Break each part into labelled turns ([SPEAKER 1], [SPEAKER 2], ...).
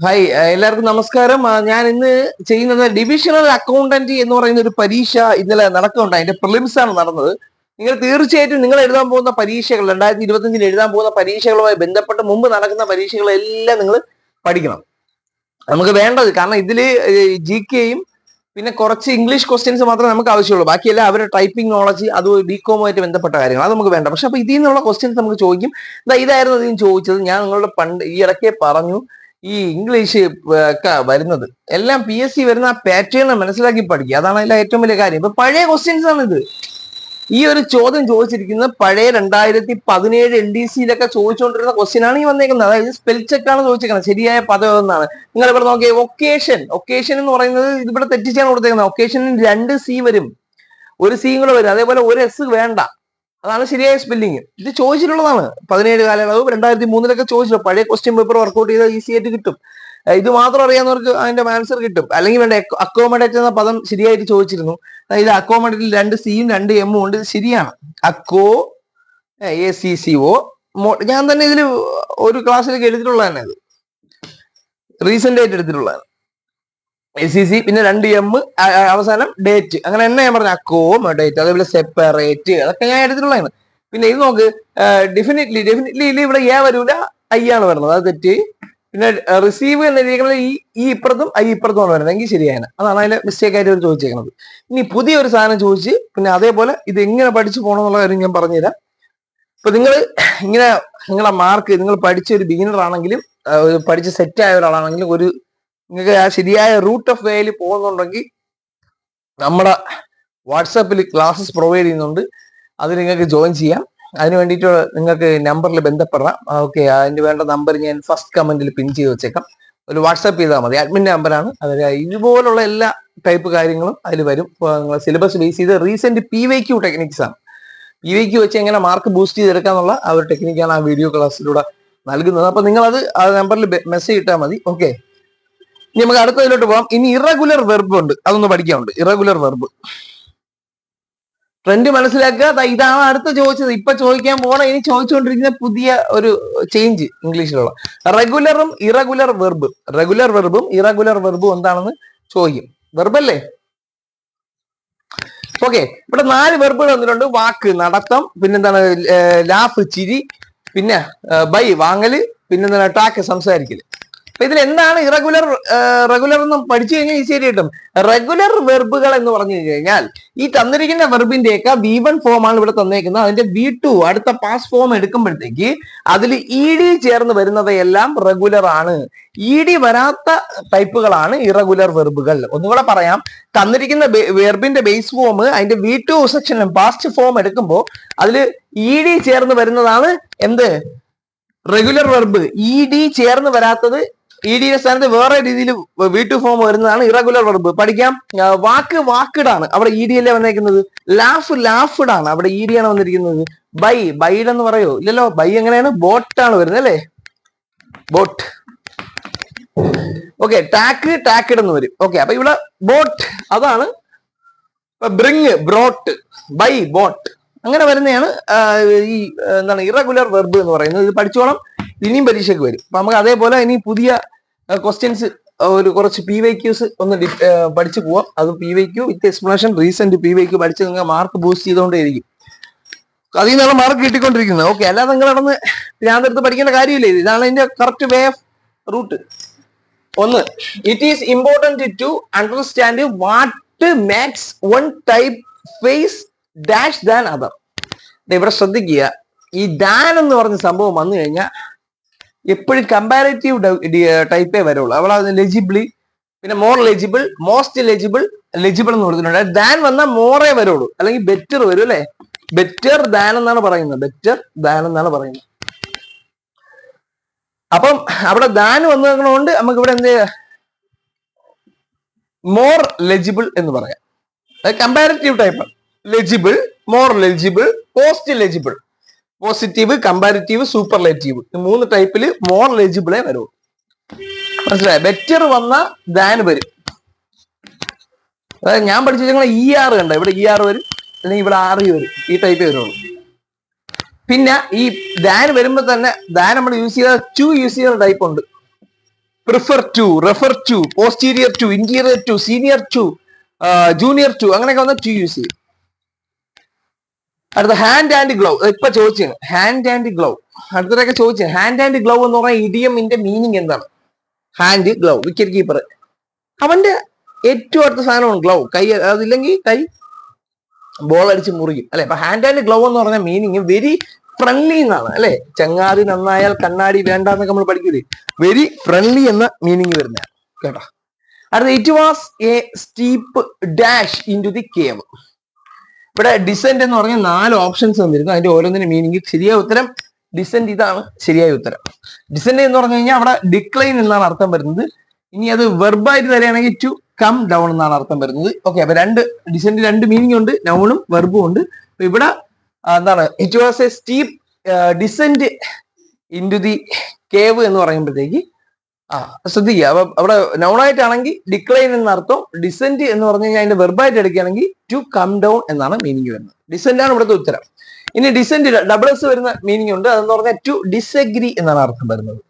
[SPEAKER 1] Hi, എല്ലാവർക്കും നമസ്കാരം. ഞാൻ ഇന്ന് ചെയ്യുന്നത് ഡിവിഷണൽ അക്കൗണ്ടന്റ് എന്ന് പറയുന്ന ഒരു പരീക്ഷ ഇന്നലെ നടക്കുന്നുണ്ട്. അതിന്റെ പ്രിലിംസ് ആണ് നടന്നത്. നിങ്ങൾ തീർച്ചയായിട്ടും നിങ്ങൾ എഴുതാൻ പോകുന്ന പരീക്ഷകൾ 2025 എഴുതാൻ പോകുന്ന പരീക്ഷകളുമായി ബന്ധപ്പെട്ട് മുമ്പ് നടക്കുന്ന പരീക്ഷകളെല്ലാം നിങ്ങൾ പഠിക്കണം. നമുക്ക് വേണ്ടത്, കാരണം ഇതില് GK-യും പിന്നെ കുറച്ച് ഇംഗ്ലീഷ് ക്വസ്റ്റ്യൻസ് മാത്രമേ നമുക്ക് ആവശ്യമുള്ളൂ. ബാക്കിയെല്ലാം അവരുടെ ടൈപ്പിംഗ് നോളജ്, അത് ബികോമുമായിട്ട് ബന്ധപ്പെട്ട കാര്യങ്ങൾ, അത് നമുക്ക് വേണ്ട. പക്ഷെ അപ്പൊ ഇതിൽ നിന്നുള്ള ക്വസ്റ്റ്യൻസ് നമുക്ക് ചോദിക്കും. ഇതായിരുന്നു ഇതിന് ചോദിച്ചത്. ഞാൻ നിങ്ങളുടെ പണ്ട് ഈ ഇടയ്ക്ക് പറഞ്ഞു, ഈ ഇംഗ്ലീഷ് ഒക്കെ വരുന്നത് എല്ലാം PSC വരുന്ന ആ പാറ്റേൺ മനസ്സിലാക്കി പഠിക്കുക. അതാണ് അതിലെ ഏറ്റവും വലിയ കാര്യം. ഇപ്പൊ പഴയ ക്വസ്റ്റ്യൻസ് ആണ് ഇത്. ഈ ഒരു ചോദ്യം ചോദിച്ചിരിക്കുന്നത് പഴയ 2017 LDCയിലൊക്കെ ചോദിച്ചുകൊണ്ടിരുന്ന ക്വസ്റ്റ്യൻ ആണ് ഈ വന്നേക്കുന്നത്. അതായത് സ്പെൽ ചെക്ക് ആണ് ചോദിച്ചിരിക്കുന്നത്, ശരിയായ പദം എന്നാണ്. നിങ്ങൾ ഇവിടെ നോക്കിയേ, ഒക്കേഷൻ എന്ന് പറയുന്നത് ഇവിടെ തെറ്റിച്ചാണ് കൊടുത്തേക്കുന്നത്. ഒക്കേഷനിൽ 2 C വരും, ഒരു C കൂടെ വരും, അതേപോലെ ഒരു S വേണ്ട. അതാണ് ശരിയായ സ്പെല്ലിങ്. ഇത് ചോദിച്ചിട്ടുള്ളതാണ് 17 കാലയളവ് 2003 ചോദിച്ചിട്ടുള്ള പഴയ ക്വസ്റ്റ്യൻ പേപ്പർ വർക്ക്ഔട്ട് ചെയ്താൽ ഈസി ആയിട്ട് കിട്ടും. ഇത് മാത്രം അറിയാവുന്നവർക്ക് അതിന്റെ ആൻസർ കിട്ടും. അല്ലെങ്കിൽ വേണ്ട, അക്കോമഡേറ്റ് എന്ന പദം ശരിയായിട്ട് ചോദിച്ചിരുന്നു. ഇത് അക്കോമഡേറ്റിൽ 2 C-യും 2 M-ഉം ഉണ്ട്. ഇത് ശരിയാണ്. ACCO. ഞാൻ തന്നെ ഇതിൽ ഒരു ക്ലാസ്സിലേക്ക് എടുത്തിട്ടുള്ളതാണ്. ഇത് റീസെന്റ് ആയിട്ട് എടുത്തിട്ടുള്ളതാണ്. ACC, പിന്നെ 2 M, അവസാനം ഡേറ്റ്. അങ്ങനെ തന്നെ ഞാൻ പറഞ്ഞു, അക്കോമഡേറ്റ്, അതേപോലെ സെപ്പറേറ്റ്, അതൊക്കെ ഞാൻ എടുത്തിട്ടുള്ളതാണ്. പിന്നെ ഇത് നോക്ക്, ഡെഫിനറ്റ്ലി ഇവിടെ വരൂല, ആണ് വരുന്നത്, അത് തെറ്റ്. പിന്നെ റിസീവ് എന്നിരിക്കുന്നത് ഈ ഇപ്പുറത്തും ഇപ്പുറത്തുമാണ് വരുന്നത്, എങ്കിൽ ശരിയാണ്. അതാണ് അതിലെ മിസ്റ്റേക്ക് ആയിട്ട് ചോദിച്ചേക്കുന്നത്. ഇനി പുതിയൊരു സാധനം ചോദിച്ച്, പിന്നെ അതേപോലെ ഇത് എങ്ങനെ പഠിച്ചു പോകണമെന്നുള്ള കാര്യം ഞാൻ പറഞ്ഞുതരാം. ഇപ്പൊ നിങ്ങൾ ഇങ്ങനെ നിങ്ങളെ മാർക്ക്, നിങ്ങൾ പഠിച്ച ഒരു ബിഗിനർ ആണെങ്കിലും പഠിച്ച് സെറ്റ് ആയ ഒരാളാണെങ്കിലും, നിങ്ങൾക്ക് ആ ശരിയായ റൂട്ട് ഓഫ് വേയിൽ പോകുന്നുണ്ടെങ്കിൽ നമ്മുടെ വാട്സാപ്പിൽ ക്ലാസ്സസ് പ്രൊവൈഡ് ചെയ്യുന്നുണ്ട്. അത് നിങ്ങൾക്ക് ജോയിൻ ചെയ്യാം. അതിന് വേണ്ടിയിട്ട് നിങ്ങൾക്ക് നമ്പറിൽ ബന്ധപ്പെടാം. ഓക്കെ, അതിന് വേണ്ട നമ്പർ ഞാൻ ഫസ്റ്റ് കമന്റിൽ പിൻ ചെയ്ത് വെച്ചേക്കാം. ഒരു വാട്സാപ്പ് ചെയ്താൽ മതി. അഡ്മിൻ നമ്പറാണ്. അതിൽ ഇതുപോലുള്ള എല്ലാ ടൈപ്പ് കാര്യങ്ങളും അതിൽ വരും. നിങ്ങൾ സിലബസ് ബേസ് ചെയ്ത് റീസെന്റ് PYQ ടെക്നിക്സ് ആണ്. PYQ വെച്ച് എങ്ങനെ മാർക്ക് ബൂസ്റ്റ് ചെയ്തെടുക്കാന്നുള്ള ആ ഒരു ടെക്നിക്കാണ് ആ വീഡിയോ ക്ലാസ്സിലൂടെ നൽകുന്നത്. അപ്പൊ നിങ്ങളത് ആ നമ്പറിൽ മെസ്സേജ് ഇട്ടാൽ മതി. ഓക്കെ, ഇനി നമുക്ക് അടുത്തതിലോട്ട് പോകാം. ഇനി ഇറഗുലർ വെർബ് ഉണ്ട്, അതൊന്ന് പഠിക്കാനുണ്ട്. ഇറഗുലർ വെർബ് ട്രെൻഡ് മനസ്സിലാക്കുക. ഇതാണ് അടുത്ത ചോദിച്ചത്. ഇപ്പൊ ചോദിക്കാൻ പോണ, ഇനി ചോദിച്ചുകൊണ്ടിരിക്കുന്ന പുതിയ ഒരു ചേഞ്ച് ഇംഗ്ലീഷിലുള്ള റെഗുലറും ഇറഗുലർ വെർബ്. റെഗുലർ വെർബും ഇറഗുലർ വെർബും എന്താണെന്ന് ചോദിക്കും. വെർബല്ലേ? ഓക്കെ, ഇവിടെ 4 വെർബുകൾ വന്നിട്ടുണ്ട്. വാക്ക്, നടത്തം, പിന്നെന്താണ് ലാഫ്, ചിരി, പിന്നെ ബൈ, വാങ്ങല്, പിന്നെന്താണ് ടാക്ക്, സംസാരിക്കല്. അപ്പൊ ഇതിൽ എന്താണ് റെഗുലർ എന്ന് പഠിച്ചു കഴിഞ്ഞാൽ ഈസി ആയിട്ട് കിട്ടും. റെഗുലർ വെർബുകൾ എന്ന് പറഞ്ഞു കഴിഞ്ഞാൽ ഈ തന്നിരിക്കുന്ന വെർബിന്റെയൊക്കെ V1 ഫോം ആണ് ഇവിടെ തന്നേക്കുന്നത്. അതിന്റെ V2 അടുത്ത പാസ് ഫോം എടുക്കുമ്പോഴത്തേക്ക് അതിൽ ED ചേർന്ന് വരുന്നവയെല്ലാം റെഗുലർ ആണ്. ED വരാത്ത ടൈപ്പുകളാണ് ഇറഗുലർ വെർബുകൾ. ഒന്നുകൂടെ പറയാം, തന്നിരിക്കുന്ന വെർബിന്റെ ബേസ് ഫോം അതിന്റെ V2 സെക്ഷനിലും പാസ്റ്റ് ഫോം എടുക്കുമ്പോൾ അതിൽ ED ചേർന്ന് വരുന്നതാണ് എന്ത്? Regular verb. ED ചേർന്ന് വരാത്തത്, ED സ്ഥാനത്ത് വേറെ രീതിയിൽ V2 ഫോം വരുന്നതാണ് ഇറഗുലർ വെർബ്. പഠിക്കാം. വാക്ക്, വാക്കിഡാണ്, അവിടെ ED അല്ലേ വന്നേക്കുന്നത്. ലാഫ്, ലാഫിഡാണ്, അവിടെ ED ആണ് വന്നിരിക്കുന്നത്. ബൈ, ബൈഡ് എന്ന് പറയോ? ഇല്ലല്ലോ. ബൈ എങ്ങനെയാണ്? ബോട്ടാണ് വരുന്നത് അല്ലേ, ബോട്ട്. ഓക്കെ, ടാക്ക്, ടാക്കിഡ് എന്ന് വരും. ഓക്കെ, അപ്പൊ ഇവിടെ ബോട്ട് അതാണ്. ബ്രിങ്, ബ്രോട്ട്, ബൈ, ബോട്ട്, അങ്ങനെ വരുന്നതാണ് ഈ എന്താണ് ഇറഗുലർ വെർബ് എന്ന് പറയുന്നത്. ഇത് പഠിച്ചോളം, ഇനിയും പരീക്ഷയ്ക്ക് വരും. അപ്പൊ നമുക്ക് അതേപോലെ ഇനി പുതിയ ക്വസ്റ്റ്യൻസ്, ഒരു കുറച്ച് PYQs ഒന്ന് പഠിച്ചു പോവാം. അത് PYQ വിത്ത് എക്സ്പ്ലനേഷൻ, റീസെന്റ് PYQ പഠിച്ച് നിങ്ങൾ മാർക്ക് ബൂസ്റ്റ് ചെയ്തുകൊണ്ടേയിരിക്കും. അതിൽ നിന്നുള്ള മാർക്ക് കിട്ടിക്കൊണ്ടിരിക്കുന്നത്. ഓക്കെ, അല്ലാതെ നിങ്ങൾ നടന്ന് ഞാനെടുത്ത് പഠിക്കേണ്ട കാര്യമില്ല. ഇതാണ് ഇതിന്റെ കറക്റ്റ് വേ ഓഫ് റൂട്ട്. ഒന്ന്, it is important to understand what makes one type face dash than other. ഇവിടെ ശ്രദ്ധിക്കുക, ഈ ദാൻ എന്ന് പറഞ്ഞ സംഭവം വന്നു കഴിഞ്ഞാൽ എപ്പോഴും കമ്പാരറ്റീവ് ടൈപ്പേ വരുള്ളൂ. അവിടെ അത് ലെജിബിളി, പിന്നെ more legible, most legible, legible എന്ന് കൊടുത്തിട്ടുണ്ട്. ദാൻ വന്നാൽ മോറേ വരുള്ളൂ, അല്ലെങ്കിൽ ബെറ്റർ വരും അല്ലെ. ബെറ്റർ ദാൻ എന്നാണ് പറയുന്നത്. ബെറ്റർ ദാൻ എന്നാണ് പറയുന്നത്. അപ്പം അവിടെ ദാൻ വന്നതുകൊണ്ട് നമുക്ക് ഇവിടെ എന്ത് മോർ ലെജിബിൾ എന്ന് പറയാം. Comparative type. Legible, more legible, post legible. Positive, comparative, superlative, 3 ടൈപ്പിൽ മോർ ലെജിബിളേ വരുള്ളൂ. മനസ്സിലായോ? ബെറ്റർ വന്ന ദാൻ വരും. അതായത് ഞാൻ പഠിച്ച നിങ്ങൾ ER കണ്ട, ഇവിടെ ER വരും, അല്ലെങ്കിൽ ഇവിടെ RE വരും. ഈ ടൈപ്പേ വരുള്ളൂ. പിന്നെ ഈ ദാൻ വരുമ്പോ തന്നെ ദാൻ നമ്മൾ യൂസ് ചെയ്ത യൂസ് ചെയ്യുന്ന ടൈപ്പ് ഉണ്ട്. Prefer to, refer to, posterior to, interior to, senior to, junior to, അങ്ങനെയൊക്കെ വന്ന് ടു യൂസ് ചെയ്യും. അടുത്ത ഹാൻഡ് ആൻഡ് ഗ്ലൗ. ഇപ്പൊ ചോദിച്ചാണ് ഹാൻഡ് ആൻഡ് ഗ്ലൗ. അടുത്തതൊക്കെ ചോദിച്ചു ഹാൻഡ് ആൻഡ് ഗ്ലൗ എന്ന് പറഞ്ഞ ഇഡിയമിന്റെ മീനിങ് എന്താണ്? ഹാൻഡ് ഗ്ലൗ, വിക്കറ്റ് കീപ്പർ അവന്റെ ഏറ്റവും അടുത്ത സാധനമാണ് ഗ്ലൗ. കൈ അതില്ലെങ്കിൽ കൈ ബോൾ അടിച്ച് മുറിയും അല്ലെ. അപ്പൊ ഹാൻഡ് ആൻഡ് ഗ്ലൗ എന്ന് പറഞ്ഞ മീനിങ് വെരി ഫ്രണ്ട്ലി എന്നാണ് അല്ലെ. ചങ്ങാതി നന്നായാൽ കണ്ണാടി വേണ്ട എന്നൊക്കെ നമ്മൾ പഠിക്കൂലേ. വെരി ഫ്രണ്ട്ലി എന്ന മീനിങ് വരുന്ന കേട്ടോ. അടുത്ത it was a steep dash into the cave. ഇവിടെ ഡിസെന്റ് എന്ന് പറഞ്ഞ 4 ഓപ്ഷൻസ് തന്നിരുന്നു. അതിന്റെ ഓരോന്നിന്റെ മീനിങ്. ശരിയായ ഉത്തരം ഡിസെന്റ്, ഇതാണ് ശരിയായ ഉത്തരം. ഡിസെന്റ് എന്ന് പറഞ്ഞു കഴിഞ്ഞാൽ അവിടെ ഡിക്ലൈൻ എന്നാണ് അർത്ഥം വരുന്നത്. ഇനി അത് വെർബായിട്ട് തരികയാണെങ്കിൽ ടു കം ഡൗൺ എന്നാണ് അർത്ഥം വരുന്നത്. ഓക്കെ, അപ്പൊ ഡിസെന്റ് 2 മീനിങ് ഉണ്ട്, നൗണും വെർബും ഉണ്ട്. അപ്പൊ ഇവിടെ എന്താണ് it was a steep descent into the cave എന്ന് പറയുമ്പോഴത്തേക്ക് ശ്രദ്ധിക്കുക. അപ്പൊ അവിടെ നൗണായിട്ടാണെങ്കിൽ ഡിക്ലൈൻ എന്നർത്ഥം. ഡിസെന്റ് എന്ന് പറഞ്ഞു കഴിഞ്ഞാൽ അതിന്റെ വെർബായിട്ട് എടുക്കുകയാണെങ്കിൽ ടു കം ഡൗൺ എന്നാണ് മീനിങ് വരുന്നത്. ഡിസെന്റ് ആണ് ഇവിടുത്തെ ഉത്തരം. ഇനി ഡിസെന്റ് ഡബിൾ എസ് വരുന്ന മീനിങ് ഉണ്ട്. അതെന്ന് പറഞ്ഞാൽ ടു ഡിസഗ്രി എന്നാണ് അർത്ഥം വരുന്നത്.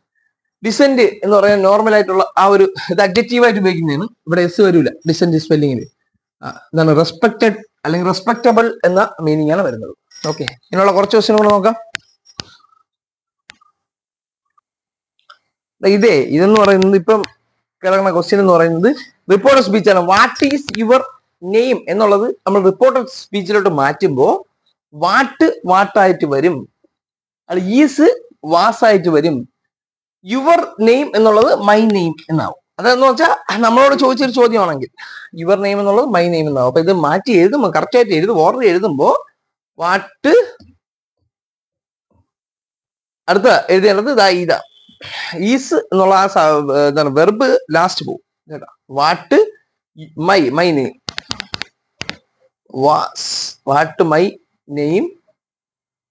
[SPEAKER 1] ഡിസെന്റ് എന്ന് പറഞ്ഞാൽ നോർമൽ ആയിട്ടുള്ള ആ ഒരു ഇത് അഡ്ജക്റ്റീവ് ആയിട്ട് ഉപയോഗിക്കുന്നതാണ്. ഇവിടെ എസ് വരില്ല ഡിസെന്റ് സ്പെല്ലിങ്ങിന്. എന്താണ് റെസ്പെക്റ്റഡ് അല്ലെങ്കിൽ റെസ്പെക്റ്റബിൾ എന്ന മീനിങ് ആണ് വരുന്നത്. ഓക്കെ, ഇതിനുള്ള കുറച്ച് ക്വസ്റ്റ്യനുകൾ നോക്കാം. ഇതെന്ന് പറയുന്നത് ഇപ്പം കിടക്കുന്ന ക്വസ്റ്റ്യൻ എന്ന് പറയുന്നത് റിപ്പോർട്ടർ സ്പീച്ച് ആണ്. വാട്ട് ഈസ് യുവർ നെയിം എന്നുള്ളത് നമ്മൾ റിപ്പോർട്ടർ സ്പീച്ചിലോട്ട് മാറ്റുമ്പോൾ വാട്ടായിട്ട് വരും, അത് ഈസ് വാസായിട്ട് വരും. യുവർ നെയിം എന്നുള്ളത് മൈ നെയിം എന്നാവും. അതെന്ന് വെച്ചാൽ നമ്മളോട് ചോദിച്ചൊരു ചോദ്യമാണെങ്കിൽ യുവർ നെയിം എന്നുള്ളത് മൈ നെയിം എന്നാവും. അപ്പൊ ഇത് മാറ്റി എഴുതുമ്പോൾ കറക്റ്റ് ആയിട്ട് എഴുതും. ഓർഡർ എഴുതുമ്പോ വാട്ട് അടുത്ത എഴുതേണ്ടത് ഇതാ ഈസ് എന്നുള്ള എന്താണ് വെർബ് ലാസ്റ്റ് പോകും കേട്ടോ. What my name was, what my name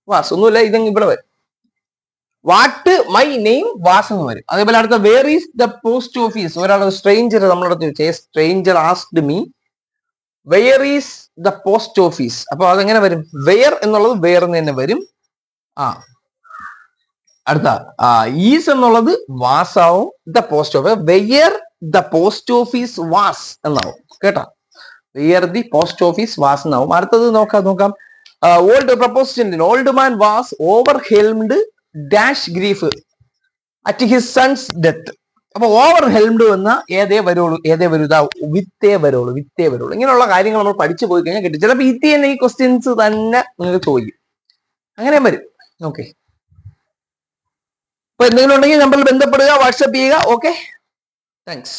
[SPEAKER 1] was ഒന്നുമില്ല, ഇതെങ്കിൽ ഇവിടെ വരും. വാട്ട് മൈ നെയിം വാസ് എന്ന് വരും. അതേപോലെ അടുത്ത where is the post office. ഒരാൾ സ്ട്രേഞ്ചർ നമ്മളടുത്ത് ചോദിച്ചേ, stranger asked me where is the post office. അപ്പൊ അതെങ്ങനെ വരും? വെയർ എന്നുള്ളത് വേർ എന്ന് തന്നെ വരും. അടുത്ത ഈസ് എന്നുള്ളത് വാസ് ആവും. The post office where the post office was എന്നാവും കേട്ടോ. Where the post office was എന്നാവും. അടുത്തത് നോക്കാം. Old preposition old man was overwhelmed dash grief at his son's death. അപ്പൊ ഓവർഹെൽംഡ് എന്ന ഏതേ വരുള്ളൂ വിത്തേ വരുള്ളൂ. ഇങ്ങനെയുള്ള കാര്യങ്ങൾ നമ്മൾ പഠിച്ചു പോയി കഴിഞ്ഞാൽ കിട്ടും. ചിലപ്പോൾ ഇത് തന്നെ ഈ ക്വസ്റ്റ്യൻസ് തന്നെ നിങ്ങൾക്ക് ചോദിക്കും, അങ്ങനെ വരും. ഓക്കെ, അപ്പൊ എന്തെങ്കിലും ഉണ്ടെങ്കിൽ നമ്പറിൽ ബന്ധപ്പെടുക, വാട്സ്ആപ്പ് ചെയ്യുക. Okay, thanks.